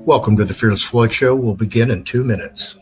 Welcome to the Fearless Floyd Show. We'll begin in 2 minutes.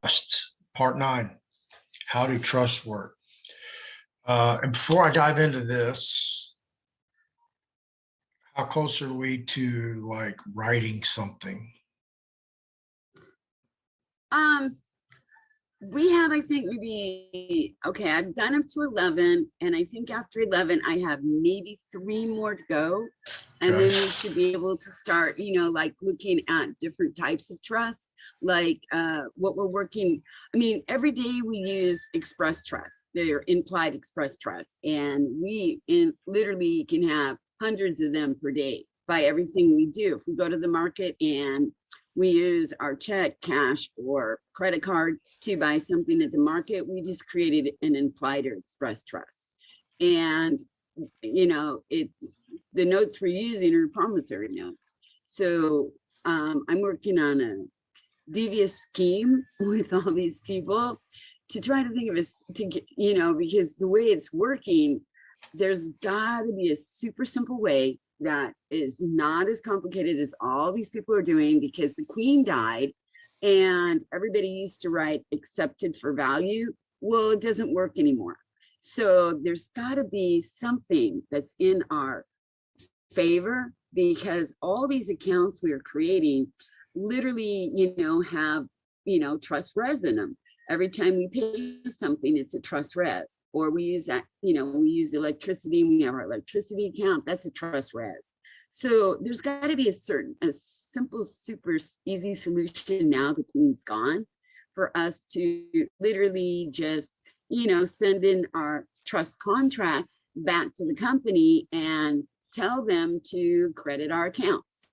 Trust, Part 9, How do Trust Work? And before I dive into this, how close are we to like writing something? Um, we have, I think, maybe, okay, I've done up to 11, and I think after 11, I have maybe 3 more to go. And then we should be able to start, like looking at different types of trust, like what we're working. I mean, every day we use express trust, they're implied express trust, and we literally can have hundreds of them per day by everything we do. If we go to the market and we use our check, cash, or credit card to buy something at the market, we just created an implied or express trust. And the notes we're using are promissory notes. So I'm working on a devious scheme with all these people to try to think of this, because the way it's working, there's got to be a super simple way that is not as complicated as all these people are doing, because the queen died and everybody used to write accepted for value. Well, it doesn't work anymore. So there's got to be something that's in our favor, because all these accounts we are creating literally, have, trust res in them. Every time we pay something, it's a trust res. Or we use that, we use electricity, we have our electricity account, that's a trust res. So there's got to be a simple, super easy solution now the queen's gone, for us to literally just, send in our trust contract back to the company and tell them to credit our accounts,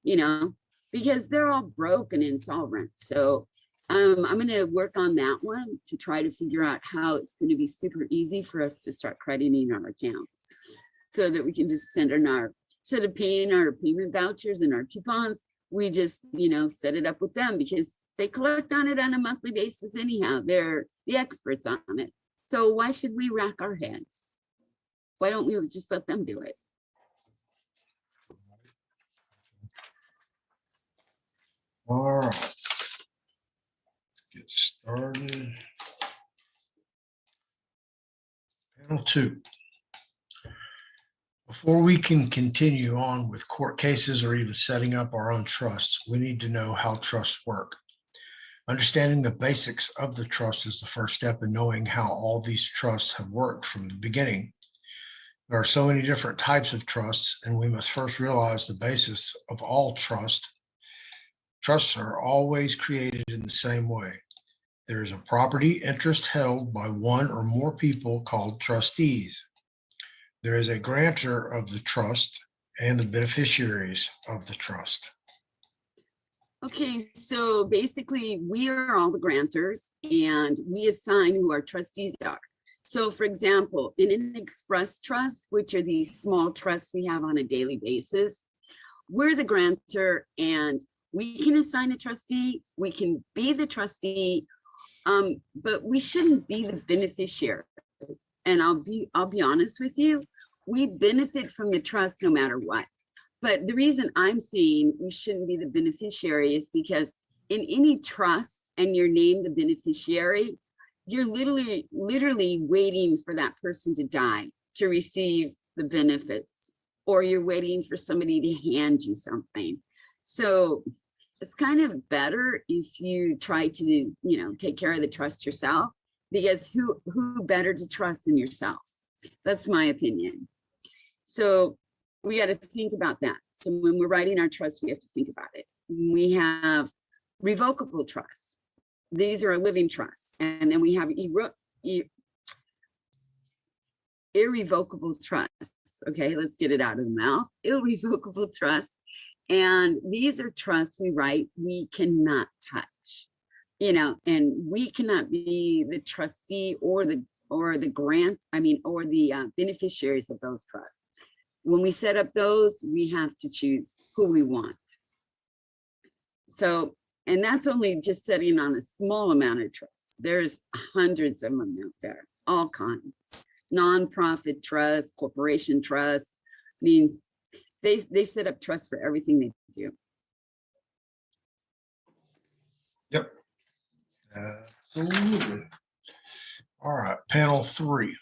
because they're all broke and insolvent. So I'm going to work on that one to try to figure out how it's going to be super easy for us to start crediting our accounts, so that we can just send in our, instead of paying our payment vouchers and our coupons, we just, set it up with them, because they collect on it on a monthly basis anyhow. They're the experts on it. So why should we rack our heads? Why don't we just let them do it? All right. Let's get started. Panel 2. Before we can continue on with court cases or even setting up our own trusts, we need to know how trusts work. Understanding the basics of the trust is the first step in knowing how all these trusts have worked from the beginning. There are so many different types of trusts, and we must first realize the basis of all trust. Trusts are always created in the same way. There is a property interest held by one or more people called trustees. There is a grantor of the trust and the beneficiaries of the trust. Okay, so basically we are all the grantors and we assign who our trustees are. So for example, in an express trust, which are these small trusts we have on a daily basis, we're the grantor and we can assign a trustee, we can be the trustee, but we shouldn't be the beneficiary. And I'll be honest with you, we benefit from the trust no matter what. But the reason I'm saying we shouldn't be the beneficiary is because in any trust and you're named the beneficiary, you're literally waiting for that person to die to receive the benefits, or you're waiting for somebody to hand you something. So it's kind of better if you try to, take care of the trust yourself, because who better to trust than yourself? That's my opinion. So we got to think about that. So when we're writing our trust, we have to think about it. We have revocable trusts. These are a living trust. And then we have irrevocable trusts. Okay, let's get it out of the mouth. Irrevocable trusts. And these are trusts we write, we cannot touch, and we cannot be the trustee or the beneficiaries of those trusts. When we set up those, we have to choose who we want. So, and that's only just setting on a small amount of trust. There's hundreds of them out there, all kinds. Nonprofit trusts, corporation trusts. I mean, they set up trusts for everything they do. Yep. Absolutely. All right, panel 3.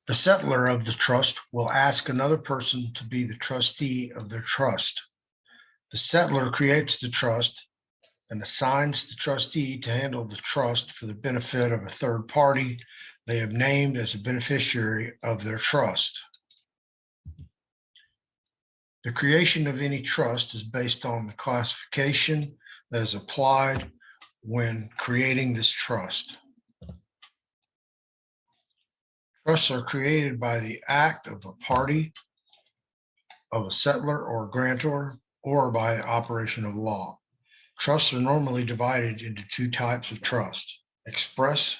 The settlor of the trust will ask another person to be the trustee of their trust. The settlor creates the trust and assigns the trustee to handle the trust for the benefit of a third party they have named as a beneficiary of their trust. The creation of any trust is based on the classification that is applied when creating this trust. Trusts are created by the act of a party, of a settlor or grantor, or by operation of law. Trusts are normally divided into 2 types of trust: express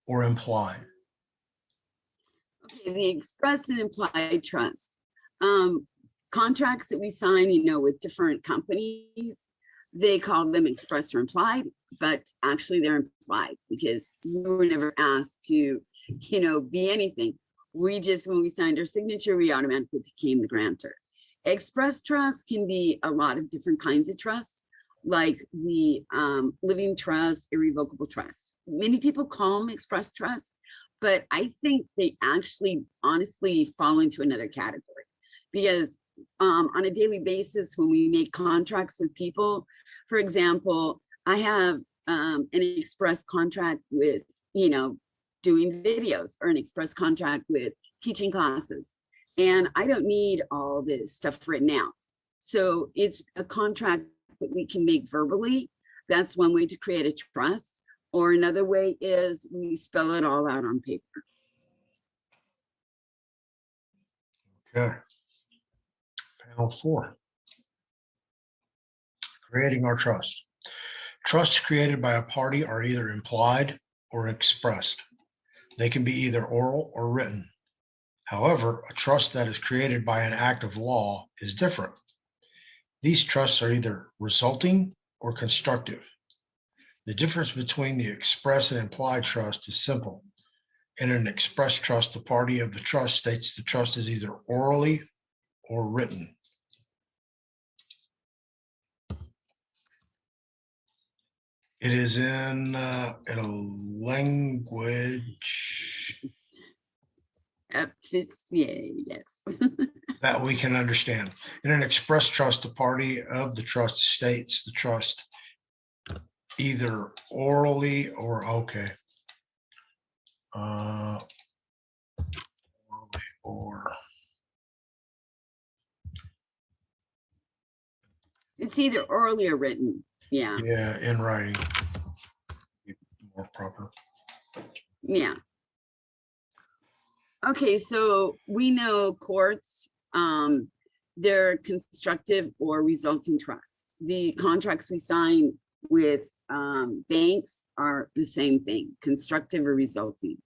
or implied. Okay, the express and implied trust. Contracts that we sign, with different companies, they call them express or implied, but actually they're implied because we were never asked to be anything. When we signed our signature, we automatically became the grantor. Express trust can be a lot of different kinds of trust, like the living trust, irrevocable trust. Many people call them express trust, but I think they actually honestly fall into another category, because on a daily basis, when we make contracts with people, for example, I have an express contract with, doing videos, or an express contract with teaching classes. And I don't need all this stuff written out. So it's a contract that we can make verbally. That's one way to create a trust. Or another way is we spell it all out on paper. Okay. Panel 4. Creating our trust. Trusts created by a party are either implied or expressed. They can be either oral or written. However, a trust that is created by an act of law is different. These trusts are either resulting or constructive. The difference between the express and implied trust is simple. In an express trust, the party of the trust states the trust is either orally or written. It is in a language Yes. that we can understand. In an express trust, the party of the trust states the trust either orally or orally or It's either orally or written. Yeah. yeah, in writing. More proper. Yeah. Okay, so we know courts, they're constructive or resulting trust. The contracts we sign with banks are the same thing, constructive or resulting.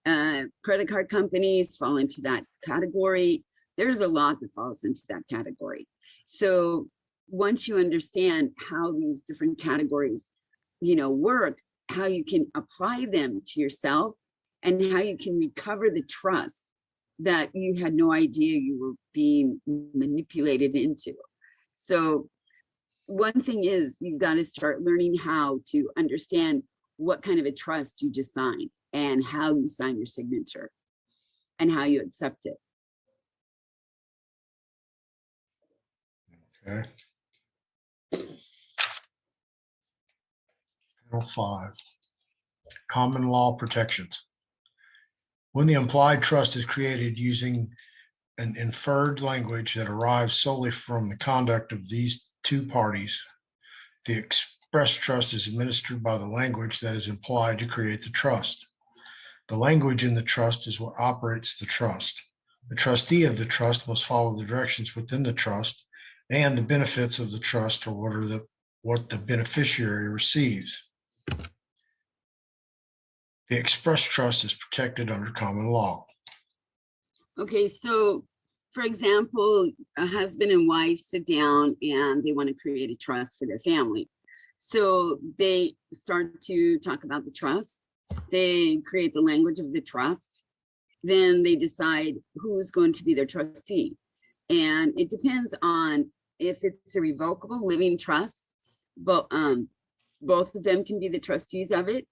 Credit card companies fall into that category. There's a lot that falls into that category. So once you understand how these different categories, work, how you can apply them to yourself, and how you can recover the trust that you had no idea you were being manipulated into. So one thing is, you've got to start learning how to understand what kind of a trust you just signed and how you sign your signature and how you accept it. Okay. Panel 5. Common law protections. When the implied trust is created using an inferred language that arrives solely from the conduct of these two parties, the express trust is administered by the language that is implied to create the trust. The language in the trust is what operates the trust. The trustee of the trust must follow the directions within the trust, and the benefits of the trust are what the beneficiary receives. The express trust is protected under common law. Okay, so for example, a husband and wife sit down and they want to create a trust for their family. So they start to talk about the trust. They create the language of the trust. Then they decide who's going to be their trustee. And it depends on if it's a revocable living trust, but both of them can be the trustees of it.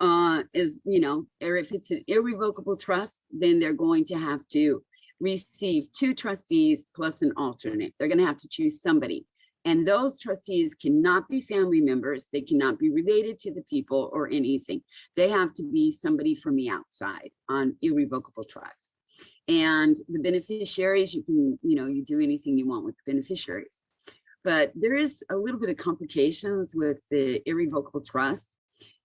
Or if it's an irrevocable trust, then they're going to have to receive 2 trustees plus an alternate. They're going to have to choose somebody. And those trustees cannot be family members. They cannot be related to the people or anything. They have to be somebody from the outside on irrevocable trust. And the beneficiaries, you can, you do anything you want with the beneficiaries. But there is a little bit of complications with the irrevocable trust.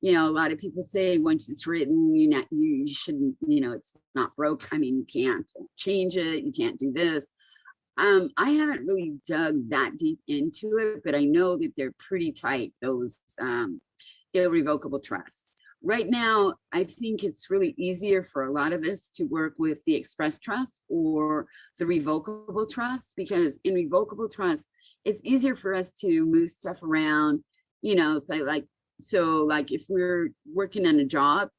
A lot of people say once it's written, you shouldn't, it's not broke. I mean, you can't change it. You can't do this. I haven't really dug that deep into it, but I know that they're pretty tight, those irrevocable trusts. Right now, I think it's really easier for a lot of us to work with the express trust or the revocable trust, because in revocable trust, it's easier for us to move stuff around, so like if we're working on a job,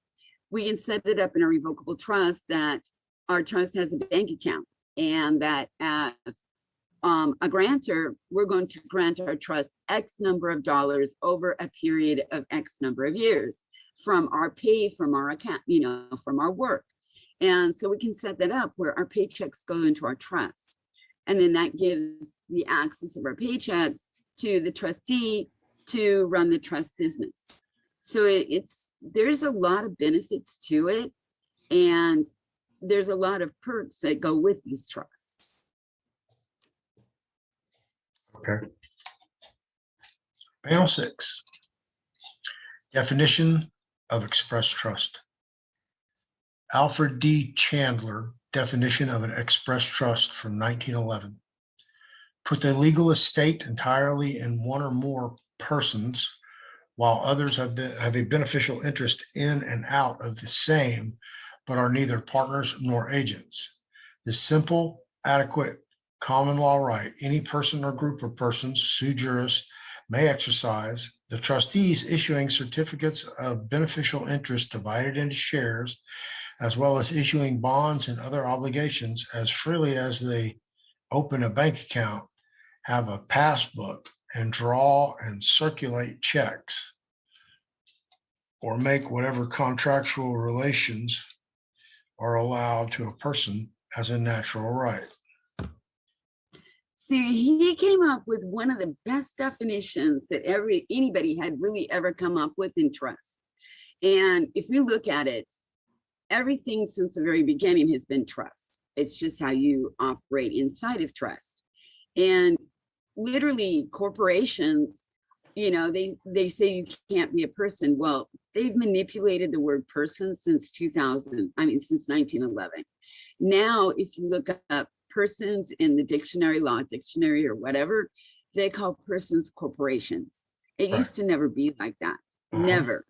we can set it up in a revocable trust that our trust has a bank account, and that as a grantor, we're going to grant our trust X number of dollars over a period of X number of years from our pay, from our account, from our work. And so we can set that up where our paychecks go into our trust. And then that gives the access of our paychecks to the trustee to run the trust business. So there's a lot of benefits to it, and there's a lot of perks that go with these trusts. Okay. Panel 6. Definition of express trust. Alfred D. Chandler, definition of an express trust from 1911. Put the legal estate entirely in one or more persons, while others have a beneficial interest in and out of the same, but are neither partners nor agents. This simple, adequate, common law right any person or group of persons, sui juris, may exercise The trustees issuing certificates of beneficial interest divided into shares, as well as issuing bonds and other obligations as freely as they open a bank account, have a passbook, and draw and circulate checks, or make whatever contractual relations are allowed to a person as a natural right. So he came up with one of the best definitions that anybody had really ever come up with in trust. And if we look at it, everything since the very beginning has been trust. It's just how you operate inside of trust. And literally corporations, you know, they say you can't be a person. Well, they've manipulated the word person since 1911. Now, if you look up persons in the dictionary, law dictionary or whatever, they call persons corporations. It Right. used to never be like that. Never.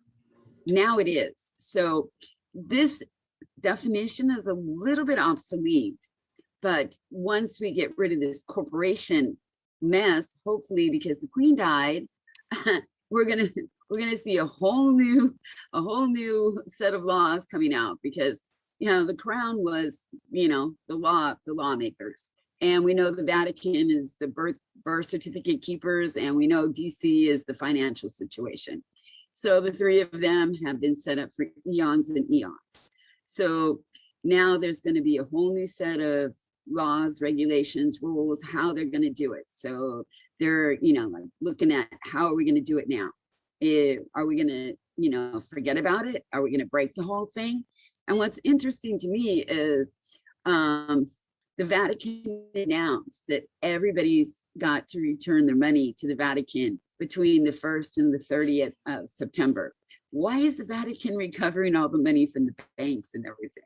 Now it is. So this definition is a little bit obsolete, but once we get rid of this corporation mess, hopefully because the Queen died, we're gonna see a whole new set of laws coming out, because you know the Crown was, you know, the lawmakers, and we know the Vatican is the birth certificate keepers, and we know DC is the financial situation. So the three of them have been set up for eons and eons. So now there's going to be a whole new set of laws, regulations, rules, how they're going to do it. So they're, you know, like looking at how are we going to do it now? Are we going to, you know, forget about it? Are we going to break the whole thing? And what's interesting to me is the Vatican announced that everybody's got to return their money to the Vatican between the 1st and the 30th of September. Why is the Vatican recovering all the money from the banks and everything?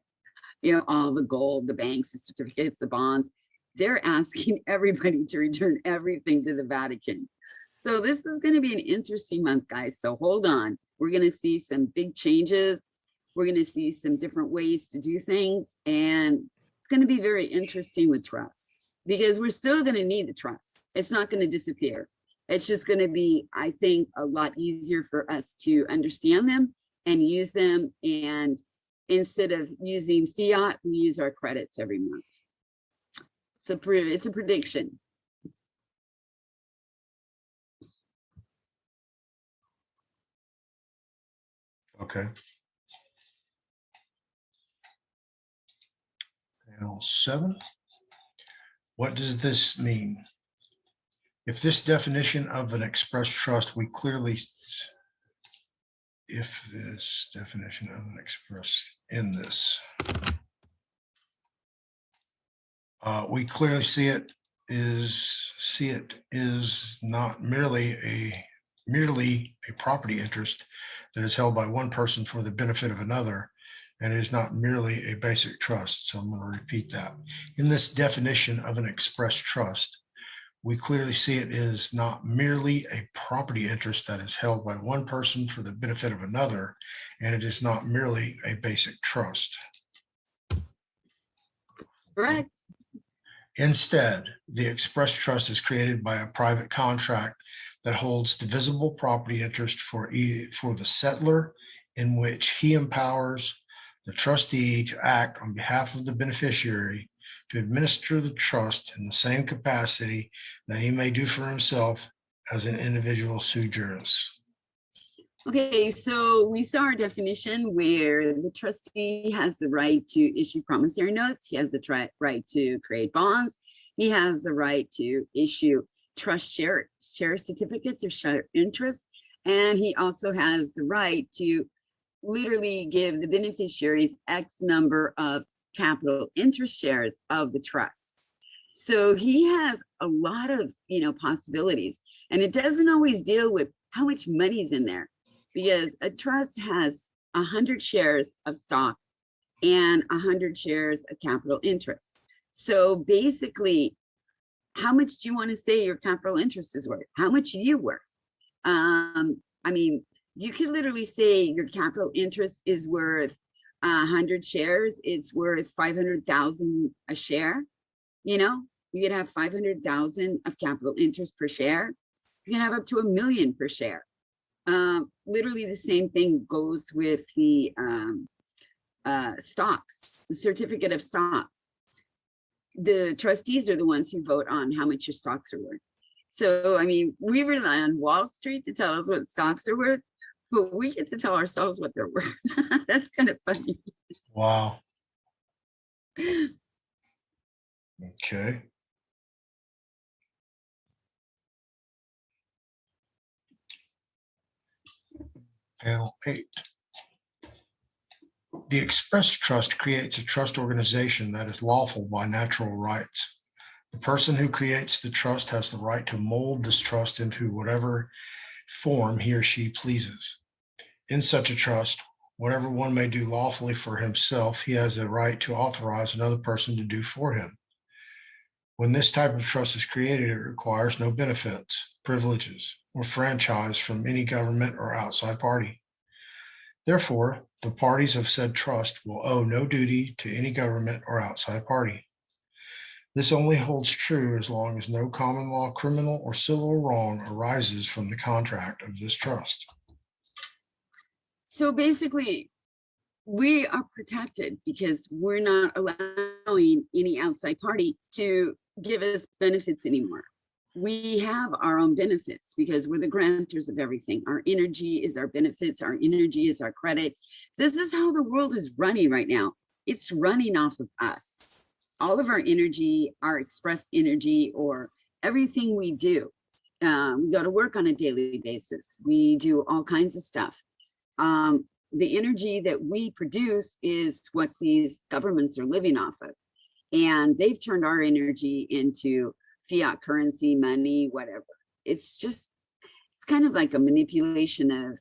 You know, all the gold, the banks, the certificates, the bonds. They're asking everybody to return everything to the Vatican. So this is going to be an interesting month, guys. So hold on. We're going to see some big changes. We're going to see some different ways to do things. And it's going to be very interesting with trust, because we're still going to need the trust. It's not going to disappear. It's just going to be, I think, a lot easier for us to understand them and use them. And instead of using fiat, we use our credits every month. It's a prediction. Okay. Panel 7. What does this mean? If this definition of an express trust, we clearly see it is not merely a property interest that is held by one person for the benefit of another, and it is not merely a basic trust. So I'm going to repeat that. In this definition of an express trust, we clearly see it is not merely a property interest that is held by one person for the benefit of another, and it is not merely a basic trust. Correct. Instead, the express trust is created by a private contract that holds divisible property interest for the settlor, in which he empowers the trustee to act on behalf of the beneficiary to administer the trust in the same capacity that he may do for himself as an individual sui juris. Okay, so we saw our definition where the trustee has the right to issue promissory notes. He has the right to create bonds. He has the right to issue trust share certificates of share interest. And he also has the right to literally give the beneficiaries X number of capital interest shares of the trust. So he has a lot of, you know, possibilities, and it doesn't always deal with how much money's in there, because a trust has 100 shares of stock and 100 shares of capital interest. So basically, how much do you want to say your capital interest is worth? How much are you worth? I mean, you could literally say your capital interest is worth 100 shares. It's worth 500,000 a share. You know, you could have 500,000 of capital interest per share. You can have up to $1 million per share. Literally the same thing goes with the stocks, the certificate of stocks. The trustees are the ones who vote on how much your stocks are worth. So, I mean, we rely on Wall Street to tell us what stocks are worth, but we get to tell ourselves what they're worth. That's kind of funny. Wow. Okay. Panel 8. The express trust creates a trust organization that is lawful by natural rights. The person who creates the trust has the right to mold this trust into whatever form he or she pleases. In such a trust, whatever one may do lawfully for himself, he has a right to authorize another person to do for him. When this type of trust is created, it requires no benefits, privileges, or franchise from any government or outside party. Therefore, the parties of said trust will owe no duty to any government or outside party. This only holds true as long as no common law criminal or civil wrong arises from the contract of this trust. So basically, we are protected because we're not allowing any outside party to give us benefits anymore. We have our own benefits because we're the grantors of everything. Our energy is our benefits. Our energy is our credit. This is how the world is running right now. It's running off of us. All of our energy, our expressed energy, or everything we do. We go to work on a daily basis. We do all kinds of stuff. The energy that we produce is what these governments are living off of. And they've turned our energy into fiat currency, money, whatever. It's kind of like a manipulation of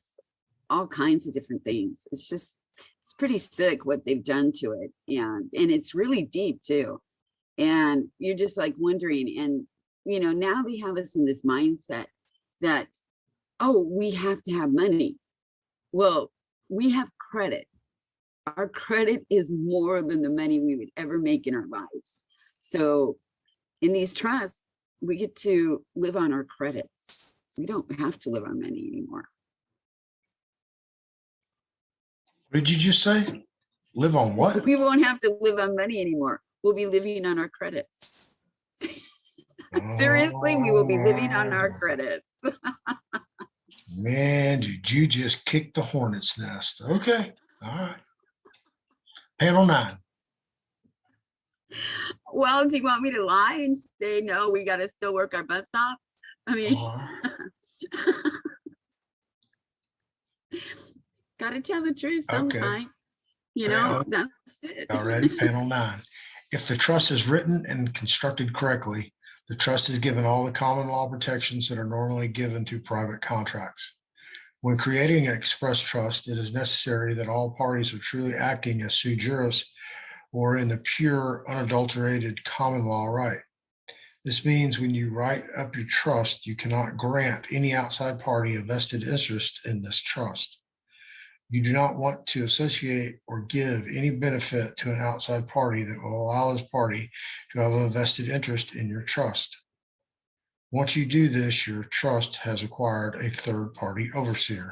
all kinds of different things. It's pretty sick what they've done to it. And it's really deep too. And you're just like wondering, and now they have us in this mindset that, oh, we have to have money. Well, we have credit. Our credit is more than the money we would ever make in our lives. So in these trusts, we get to live on our credits. We don't have to live on money anymore. What did you just say? Live on what? We won't have to live on money anymore. We'll be living on our credits. Seriously, we will be living on our credits. Man, did you just kick the hornet's nest? Okay. All right. Panel 9. Well, do you want me to lie and say, no, we got to still work our butts off? I mean, got to tell the truth sometime. Okay. That's it. Already, panel 9. If the trust is written and constructed correctly, the trust is given all the common law protections that are normally given to private contracts. When creating an express trust, it is necessary that all parties are truly acting as sui juris or in the pure, unadulterated common law right. This means when you write up your trust, you cannot grant any outside party a vested interest in this trust. You do not want to associate or give any benefit to an outside party that will allow this party to have a vested interest in your trust. Once you do this, your trust has acquired a third-party overseer.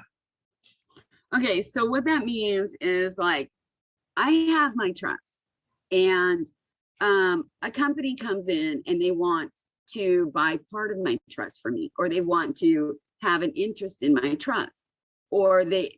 Okay, so what that means is, like, I have my trust, and a company comes in and they want to buy part of my trust for me, or they want to have an interest in my trust, or they're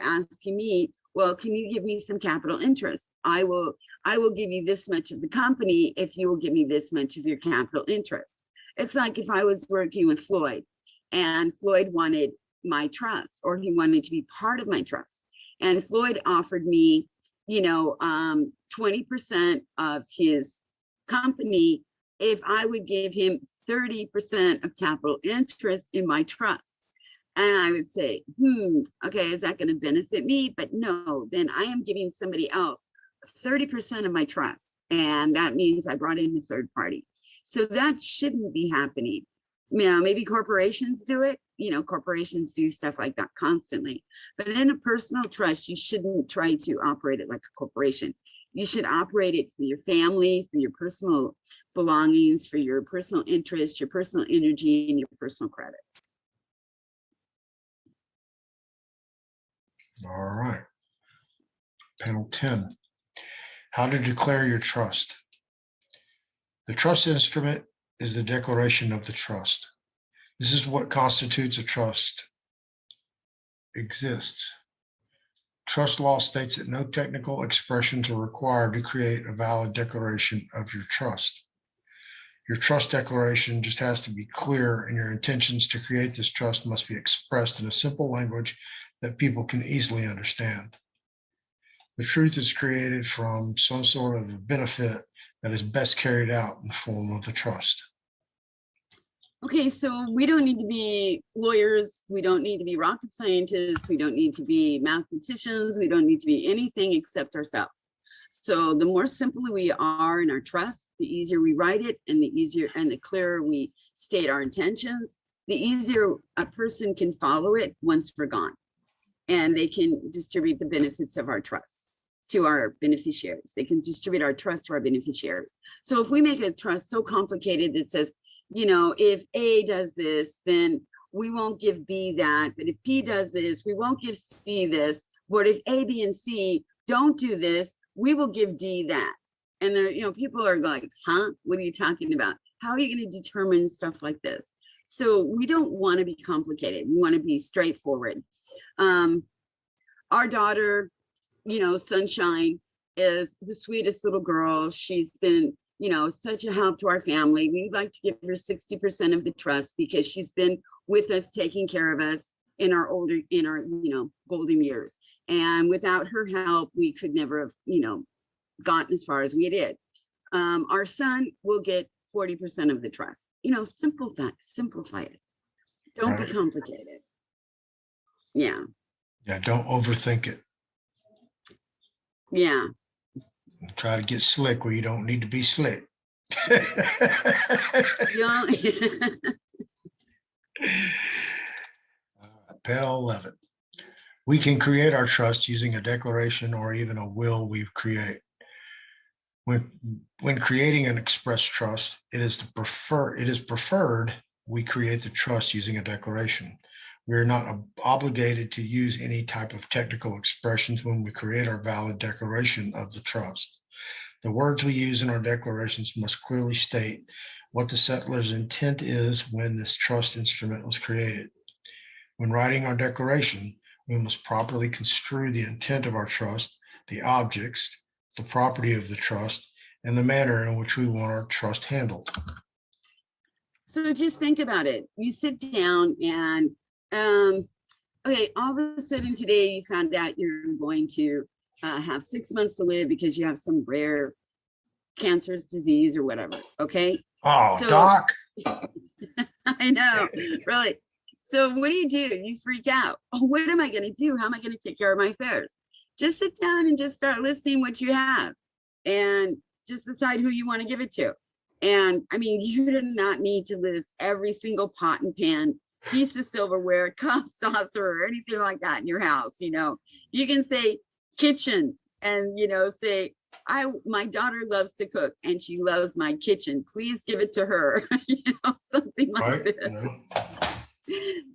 asking me, well, can you give me some capital interest? I will give you this much of the company if you will give me this much of your capital interest. It's like if I was working with Floyd and Floyd wanted my trust, or he wanted to be part of my trust, and Floyd offered me 20% of his company if I would give him 30% of capital interest in my trust. And I would say, okay, is that going to benefit me? But no, then I am giving somebody else 30% of my trust. And that means I brought in a third party. So that shouldn't be happening. Maybe corporations do it. Corporations do stuff like that constantly. But in a personal trust, you shouldn't try to operate it like a corporation. You should operate it for your family, for your personal belongings, for your personal interest, your personal energy, and your personal credits. All right. Panel 10. How to declare your trust. The trust instrument is the declaration of the trust. This is what constitutes a trust exists. Trust law states that no technical expressions are required to create a valid declaration of your trust. Your trust declaration just has to be clear, and your intentions to create this trust must be expressed in a simple language that people can easily understand. The truth is created from some sort of benefit that is best carried out in the form of a trust. Okay, so we don't need to be lawyers. We don't need to be rocket scientists. We don't need to be mathematicians. We don't need to be anything except ourselves. So the more simple we are in our trust, the easier we write it, and the easier and the clearer we state our intentions, the easier a person can follow it once we're gone. And they can distribute the benefits of our trust to our beneficiaries. They can distribute our trust to our beneficiaries. So if we make a trust so complicated that says, you know, if A does this, then we won't give B that. But if P does this, we won't give C this. But if A, B, and C don't do this, we will give D that. And there, you know, people are like, huh? What are you talking about? How are you going to determine stuff like this? So we don't want to be complicated. We want to be straightforward. Our daughter, you know, Sunshine, is the sweetest little girl. She's been, you know, such a help to our family. We'd like to give her 60% of the trust because she's been with us, taking care of us in our you know, golden years. And without her help, we could never have, you know, gotten as far as we did. Our son will get 40% of the trust. You know, simplify it. Don't be complicated. Yeah. Yeah, don't overthink it. Yeah. Try to get slick where you don't need to be slick. Yeah. Panel 11. We can create our trust using a declaration or even a will we create. When creating an express trust, it is preferred we create the trust using a declaration. We are not obligated to use any type of technical expressions when we create our valid declaration of the trust. The words we use in our declarations must clearly state what the settler's intent is when this trust instrument was created. When writing our declaration, we must properly construe the intent of our trust, the objects, the property of the trust, and the manner in which we want our trust handled. So just think about it. You sit down and, okay, all of a sudden today you found out you're going to have 6 months to live because you have some rare cancerous disease or whatever, okay? Oh, so, Doc. I know, really. So what do? You freak out. Oh, what am I going to do? How am I going to take care of my affairs? Just sit down and just start listing what you have and just decide who you want to give it to. And I mean, you do not need to list every single pot and pan, piece of silverware, cup, saucer, or anything like that in your house. You know, you can say kitchen and, you know, say, my daughter loves to cook and she loves my kitchen. Please give it to her. You know, something like this.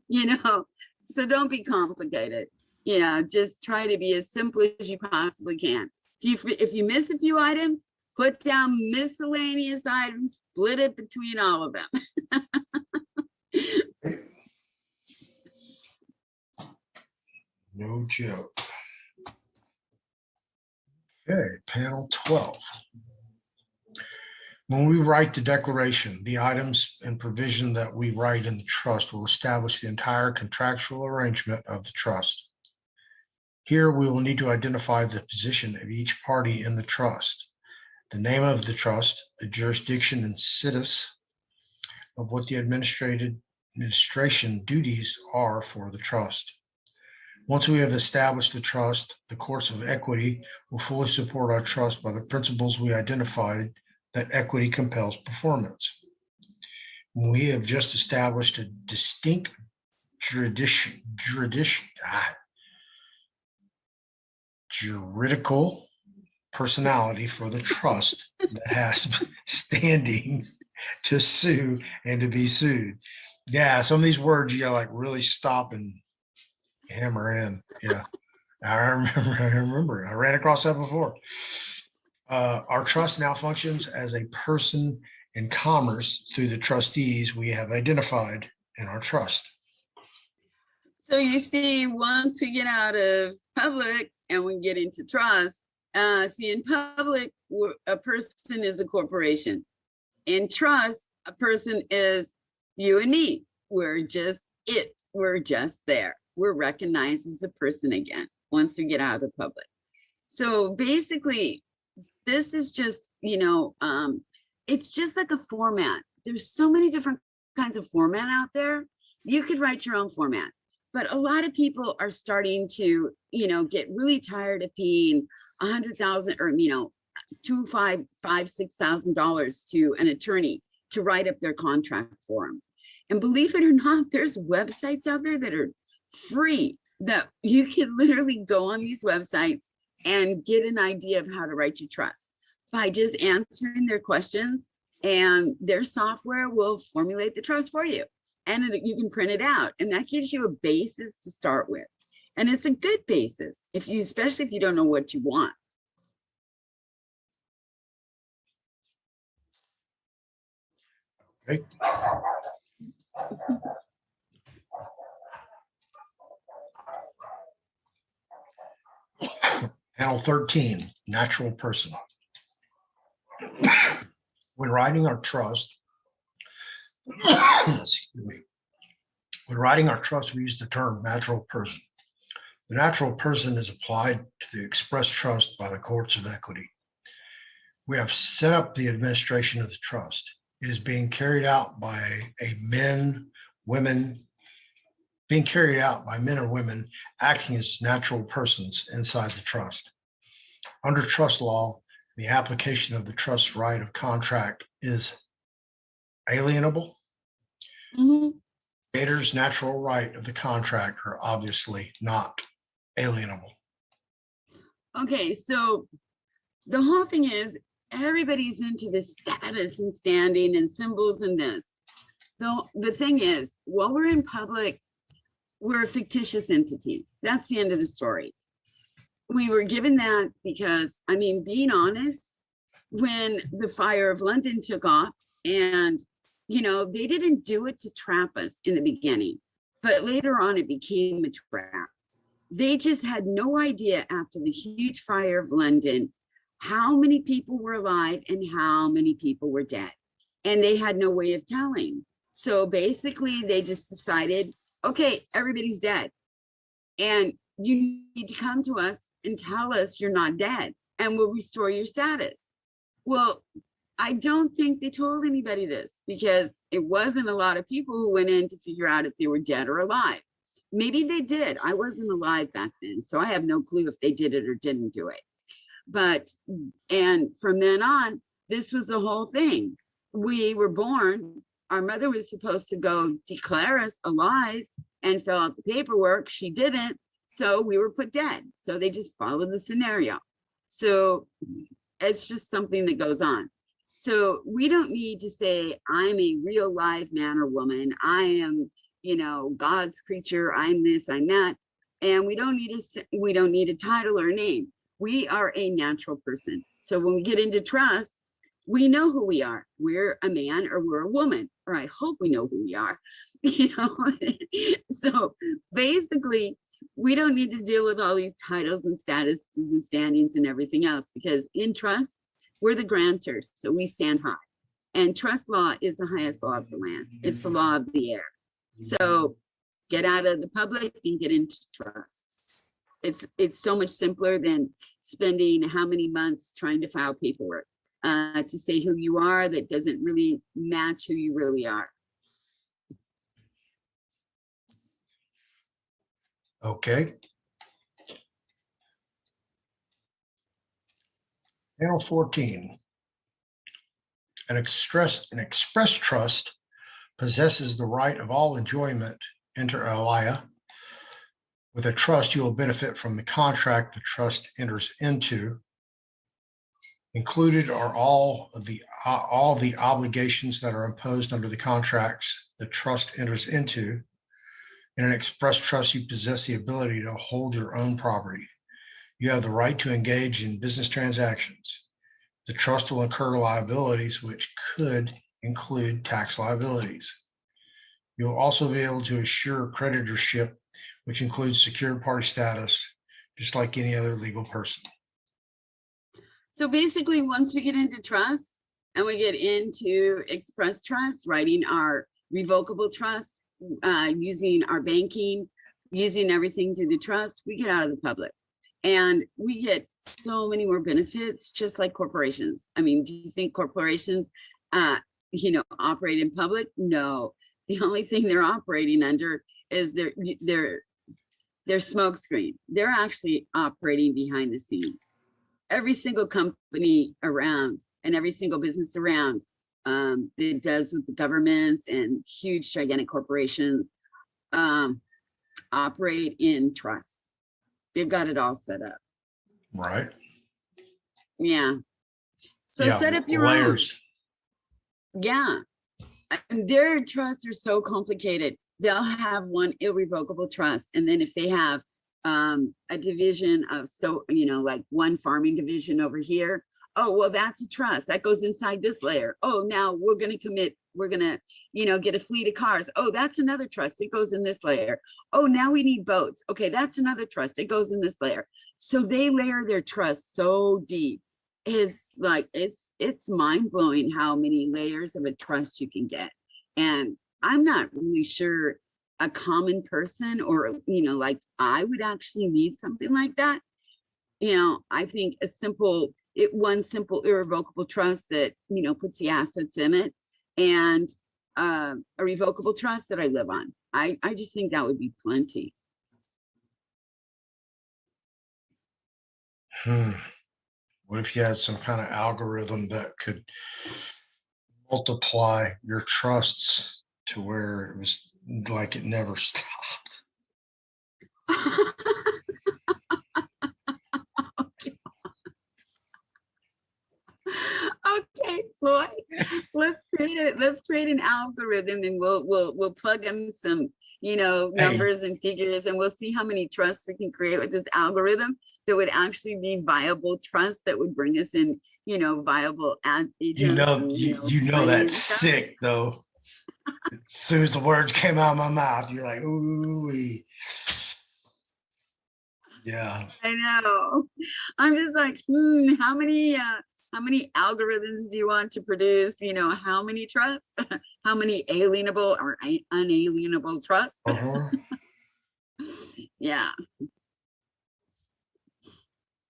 You know, so don't be complicated. You know, just try to be as simple as you possibly can. If you miss a few items, put down miscellaneous items, split it between all of them. No joke. Okay, panel 12. When we write the declaration, the items and provision that we write in the trust will establish the entire contractual arrangement of the trust. Here, we will need to identify the position of each party in the trust, the name of the trust, the jurisdiction and status of what the administration duties are for the trust. Once we have established the trust, the courts of equity will fully support our trust by the principles we identified that equity compels performance. When we have just established a distinct juridical personality for the trust that has standing to sue and to be sued. Yeah, some of these words you gotta like really stop and hammer in. Yeah. I remember. I ran across that before. Our trust now functions as a person in commerce through the trustees we have identified in our trust. So you see, once we get out of public and we get into trust, see, in public, a person is a corporation. In trust, a person is you and me. We're just it. We're just there. We're recognized as a person again once we get out of the public. So basically, this is just, it's just like a format. There's so many different kinds of format out there. You could write your own format, but a lot of people are starting to, get really tired of paying $100,000 or, $6,000 to an attorney to write up their contract for them. And believe it or not, there's websites out there that are free that you can literally go on these websites and get an idea of how to write your trust by just answering their questions, and their software will formulate the trust for you. And you can print it out, and that gives you a basis to start with. And it's a good basis, especially if you don't know what you want. Okay. Panel 13, natural person. When writing our trust, excuse me. When writing our trust, we use the term natural person. The natural person is applied to the express trust by the courts of equity. We have set up the administration of the trust. It is being carried out by men or women acting as natural persons inside the trust. Under trust law, the application of the trust right of contract is alienable. Mm-hmm. Creator's natural right of the contract are obviously not alienable. Okay, so the whole thing is everybody's into this status and standing and symbols and this. The thing is, while we're in public, we're a fictitious entity. That's the end of the story. We were given that because, being honest, when the fire of London took off, and they didn't do it to trap us in the beginning, but later on it became a trap. They just had no idea after the huge fire of London how many people were alive and how many people were dead. And they had no way of telling. So basically they just decided, okay, everybody's dead. And you need to come to us and tell us you're not dead, and we'll restore your status. Well, I don't think they told anybody this, because it wasn't a lot of people who went in to figure out if they were dead or alive. Maybe they did. I wasn't alive back then, so I have no clue if they did it or didn't do it. And from then on, this was the whole thing. We were born, our mother was supposed to go declare us alive and fill out the paperwork. She didn't, so we were put dead. So they just followed the scenario. So it's just something that goes on. So we don't need to say, I'm a real live man or woman. I am, God's creature. I'm this, I'm that. And we don't need a title or a name. We are a natural person. So when we get into trust, we know who we are. We're a man or we're a woman, or I hope we know who we are. So basically, we don't need to deal with all these titles and statuses and standings and everything else, because in trust, we're the grantors, so we stand high. And trust law is the highest law of the land. It's the law of the air. So get out of the public and get into trust. It's so much simpler than spending how many months trying to file paperwork to say who you are that doesn't really match who you really are. Okay. Panel 14. An express trust possesses the right of all enjoyment inter alia. With a trust, you will benefit from the contract the trust enters into. Included are all the obligations that are imposed under the contracts the trust enters into. In an express trust, you possess the ability to hold your own property. You have the right to engage in business transactions. The trust will incur liabilities, which could include tax liabilities. You'll also be able to assure creditorship, which includes secured party status, just like any other legal person. So basically, once we get into trust and we get into express trust, writing our revocable trust, using our banking, using everything through the trust, we get out of the public. And we get so many more benefits, just like corporations. I mean, do you think corporations, operate in public? No. The only thing they're operating under is their smoke screen. They're actually operating behind the scenes. Every single company around and every single business around that does with the governments and huge gigantic corporations operate in trust. They've got it all set up. Right. Yeah. So Yeah, set up your layers. own. Yeah. And their trusts are so complicated. They'll have one irrevocable trust. And then if they have a division of, like one farming division over here, oh, well, that's a trust that goes inside this layer. Oh, now we're going to get a fleet of cars. Oh, that's another trust. It goes in this layer. Oh, now we need boats. Okay, that's another trust. It goes in this layer. So they layer their trust so deep. It's like, it's mind blowing how many layers of a trust you can get. And I'm not really sure a common person or, like I would actually need something like that. I think one simple irrevocable trust that, puts the assets in it, and a revocable trust that I live on. I just think that would be plenty. What if you had some kind of algorithm that could multiply your trusts to where it was like it never stopped? Okay, Floyd, let's create an algorithm, and we'll plug in some numbers and figures, and we'll see how many trusts we can create with this algorithm that would actually be viable trusts that would bring us in viable ad agents. That's sick though. As soon as the words came out of my mouth, you're like, ooh. Yeah. I know. I'm just like, how many algorithms do you want to produce? How many trusts? How many alienable or unalienable trusts? Yeah.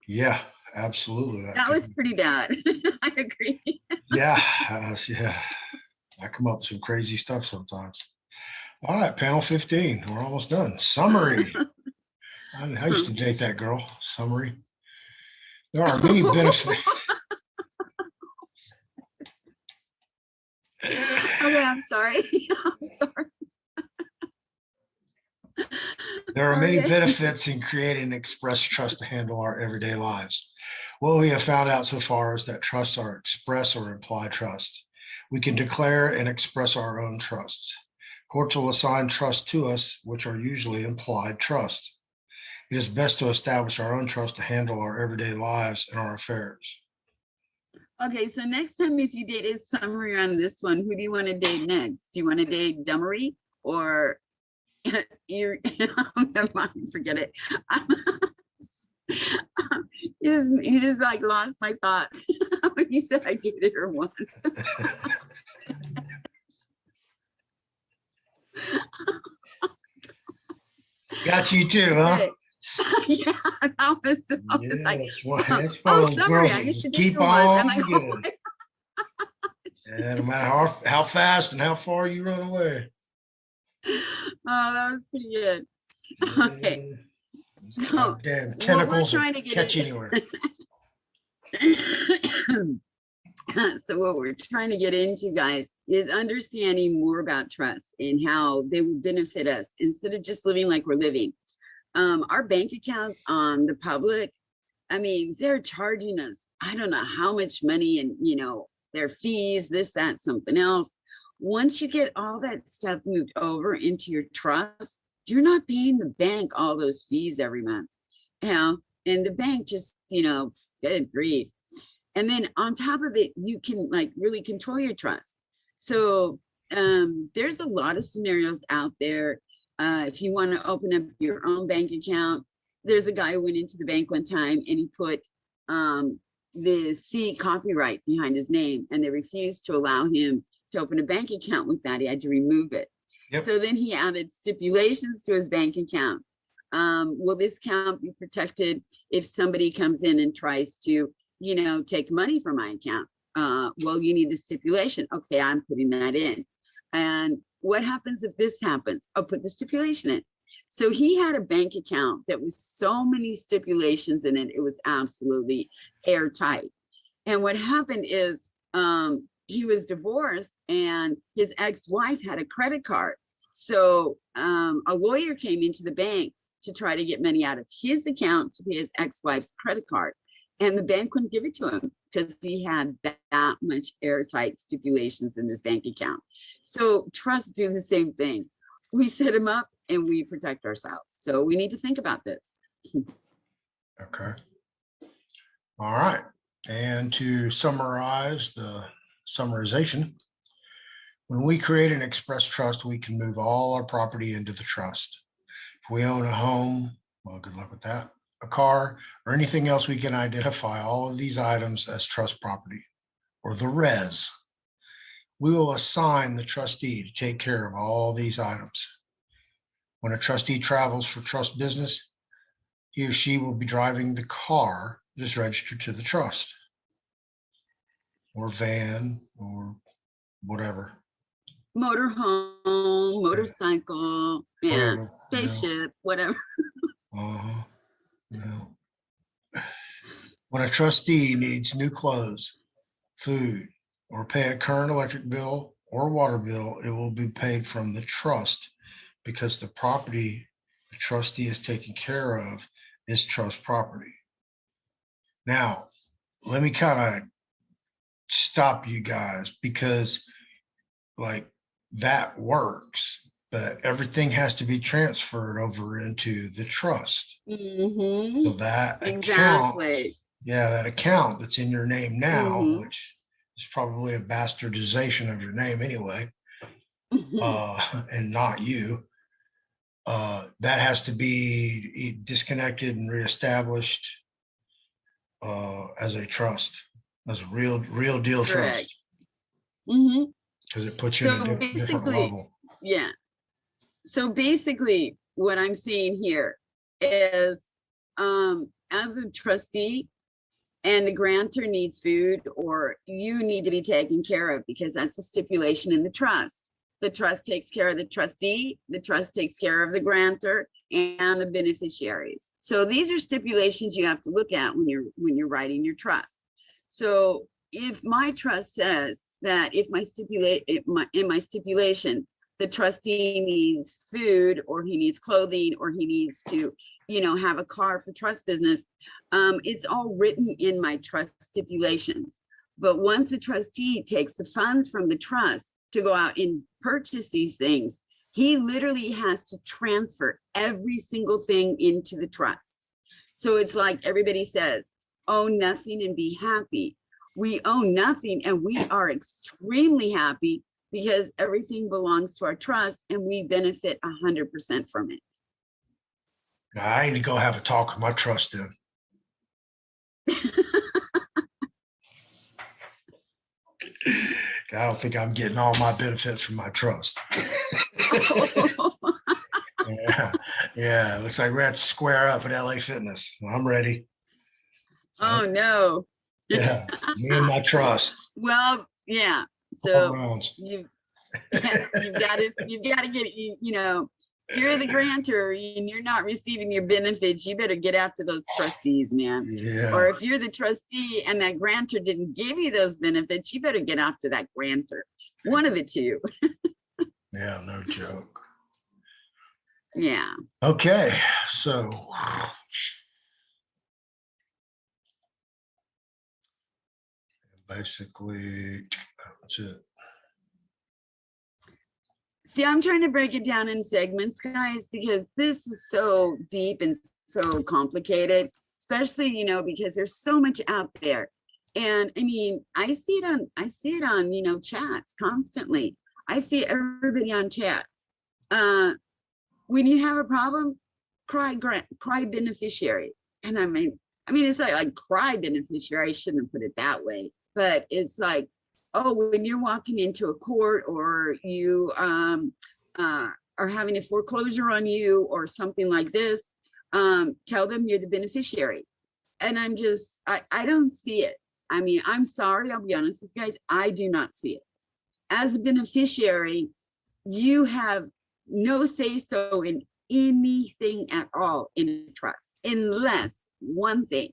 Yeah, absolutely. That was pretty bad. I agree. Yeah. I come up with some crazy stuff sometimes. All right, panel 15. We're almost done. Summary. I used to date that girl. Summary. There are many benefits. Okay, I'm sorry. There are many benefits in creating an express trust to handle our everyday lives. What we have found out so far is that trusts are express or implied trust. We can declare and express our own trusts. Courts will assign trusts to us, which are usually implied trust. It is best to establish our own trust to handle our everyday lives and our affairs. Okay, so next time if you date a summary on this one, who do you want to date next? Do you want to date Dummery or you never mind, forget it. You just like lost my thought when you said I dated her once. Got you too, huh? Yeah, that was like, sorry, I used to keep on giving. Yeah, no matter how fast and how far you run away. Oh, that was pretty good. Okay. So damn tentacles trying to catch anywhere. So what we're trying to get into, guys, is understanding more about trust and how they will benefit us instead of just living like we're living. Our bank accounts on the public, I mean, they're charging us, I don't know how much money, and their fees, this, that, something else. Once you get all that stuff moved over into your trust, you're not paying the bank all those fees every month. and the bank just, good grief. And then on top of it, you can like really control your trust. So there's a lot of scenarios out there. If you want to open up your own bank account, there's a guy who went into the bank one time and he put the C copyright behind his name, and they refused to allow him to open a bank account with that. He had to remove it. Yep. So then he added stipulations to his bank account. Will this account be protected if somebody comes in and tries to, take money from my account? Well, you need the stipulation. Okay, I'm putting that in. And what happens if this happens? I'll put the stipulation in. So he had a bank account that was so many stipulations in it, it was absolutely airtight. And what happened is he was divorced and his ex-wife had a credit card. So a lawyer came into the bank to try to get money out of his account to pay his ex-wife's credit card. And the bank wouldn't give it to him because he had that much airtight stipulations in his bank account. So trusts do the same thing. We set them up and we protect ourselves. So we need to think about this. Okay. All right. And to summarize the summarization, when we create an express trust, we can move all our property into the trust. If we own a home, well, good luck with that, a car, or anything else, we can identify all of these items as trust property, or the res. We will assign the trustee to take care of all these items. When a trustee travels for trust business, he or she will be driving the car that is registered to the trust, or van, or whatever. Motorhome, motorcycle, yeah, spaceship, whatever. When a trustee needs new clothes, food, or pay a current electric bill or water bill, it will be paid from the trust because the property the trustee is taking care of is trust property. Now, let me kind of stop you guys because like that works, but everything has to be transferred over into the trust. Mm-hmm. So that exactly. Account, that account that's in your name now, which is probably a bastardization of your name anyway, and not you, that has to be disconnected and reestablished as a trust, as a real deal Correct. trust. Because it puts you in a different level. Yeah. So basically what I'm seeing here is as a trustee and the grantor needs food, or you need to be taken care of because that's a stipulation in the trust. The trust takes care of the trustee, the trust takes care of the grantor and the beneficiaries. So these are stipulations you have to look at when you're writing your trust. So if my trust says that if in my stipulation, the trustee needs food, or he needs clothing, or he needs to, have a car for trust business, it's all written in my trust stipulations. But once the trustee takes the funds from the trust to go out and purchase these things, he literally has to transfer every single thing into the trust. So it's like everybody says, own nothing and be happy. We own nothing and we are extremely happy because everything belongs to our trust and we benefit 100% from it. I need to go have a talk with my trust then. I don't think I'm getting all my benefits from my trust. Yeah. Looks like we're at square up at LA Fitness. I'm ready. Oh no. Yeah, me and my trust. Well, yeah. So you've got to get, if you're the grantor and you're not receiving your benefits, you better get after those trustees, man. Yeah. Or if you're the trustee and that grantor didn't give you those benefits, you better get after that grantor. One of the two. Yeah, no joke. Yeah. Okay, so basically that's it. See, I'm trying to break it down in segments, guys, because this is so deep and so complicated. especially, you know, because there's so much out there. And I mean, I see it on, you know, chats constantly. I see everybody on chats. When you have a problem, cry beneficiary. And I mean, it's like cry beneficiary. I shouldn't put it that way, but it's like, oh, when you're walking into a court, or you are having a foreclosure on you or something like this, tell them you're the beneficiary. And I don't see it. I mean, I'm sorry, I'll be honest with you guys, I do not see it. As a beneficiary, you have no say so in anything at all in a trust, unless one thing,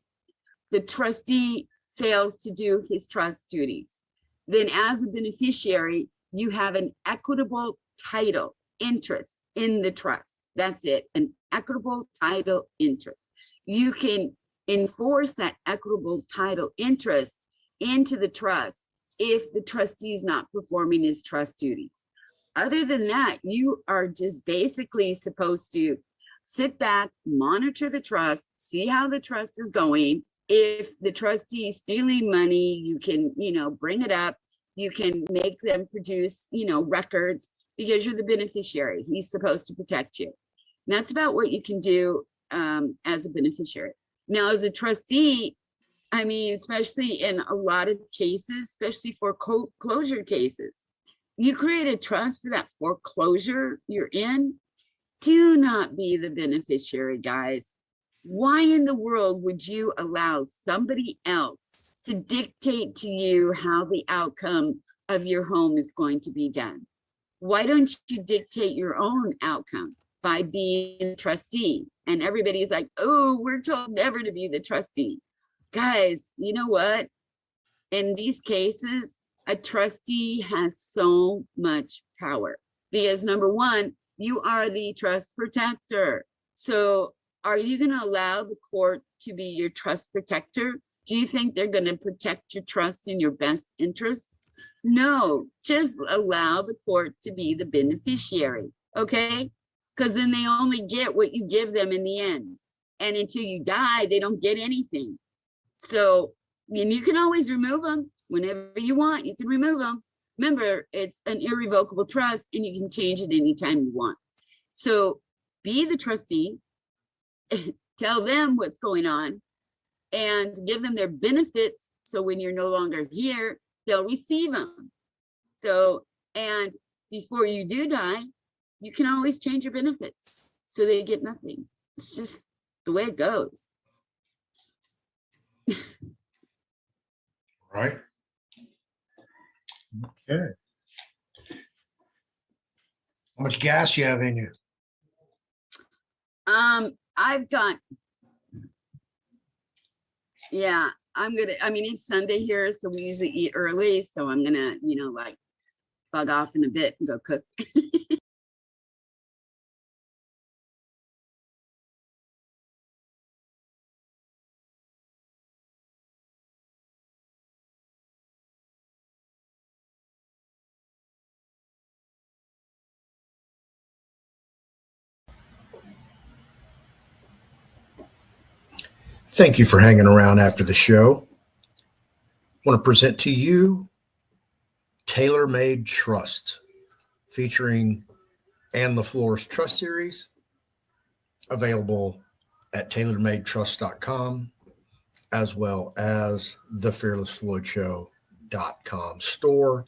the trustee fails to do his trust duties. Then as a beneficiary, you have an equitable title interest in the trust. That's it, an equitable title interest. You can enforce that equitable title interest into the trust if the trustee is not performing his trust duties. Other than that, you are just basically supposed to sit back, monitor the trust, see how the trust is going. If the trustee is stealing money, you can, you know, bring it up. You can make them produce, you know, records, because you're the beneficiary. He's supposed to protect you. And that's about what you can do as a beneficiary. Now, as a trustee, I mean, especially in a lot of cases, especially for foreclosure cases, you create a trust for that foreclosure you're in. Do not be the beneficiary, guys. Why in the world would you allow somebody else to dictate to you how the outcome of your home is going to be done? Why don't you dictate your own outcome by being a trustee? And everybody's like, oh, we're told never to be the trustee. Guys, you know what? In these cases, a trustee has so much power, because number one, you are the trust protector. So are you going to allow the court to be your trust protector? Do you think they're going to protect your trust in your best interest? No, just allow the court to be the beneficiary, okay? Because then they only get what you give them in the end. And until you die, they don't get anything. So, and you can always remove them whenever you want. You can remove them. Remember, it's an irrevocable trust, and you can change it anytime you want. So be the trustee, tell them what's going on, and give them their benefits. So when you're no longer here, they'll receive them. So, and before you do die, you can always change your benefits so they get nothing. It's just the way it goes. Right. Okay. How much gas you have in you? I've got, yeah, I mean, it's Sunday here, so we usually eat early. So I'm gonna, you know, like bug off in a bit and go cook. Thank you for hanging around after the show. I want to present to you Tailor Made Trust, featuring LeFlore's Trust Series, available at tailormadetrust.com, as well as the fearlessfloydshow.com store.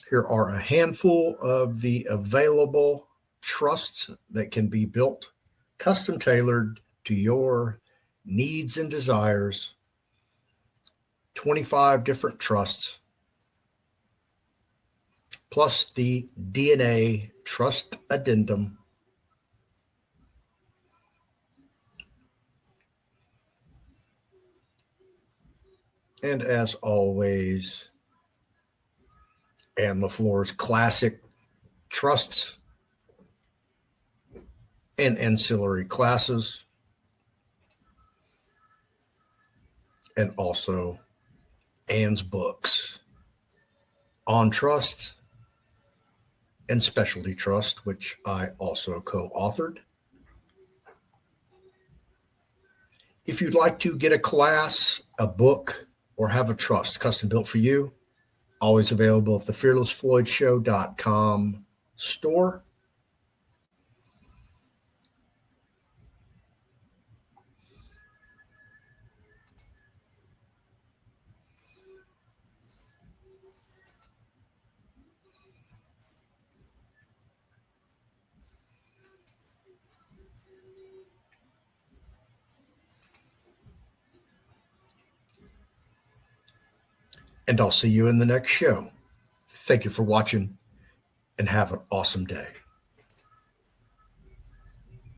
Here are a handful of the available trusts that can be built, custom tailored to your needs and desires. 25 different trusts, plus the DNA Trust Addendum. And as always, LeFlore's classic trusts and ancillary classes, and also Anne's books on trust and specialty trust, which I also co-authored. If you'd like to get a class, a book, or have a trust custom built for you, always available at the fearlessfloydshow.com store. And I'll see you in the next show. Thank you for watching and have an awesome day.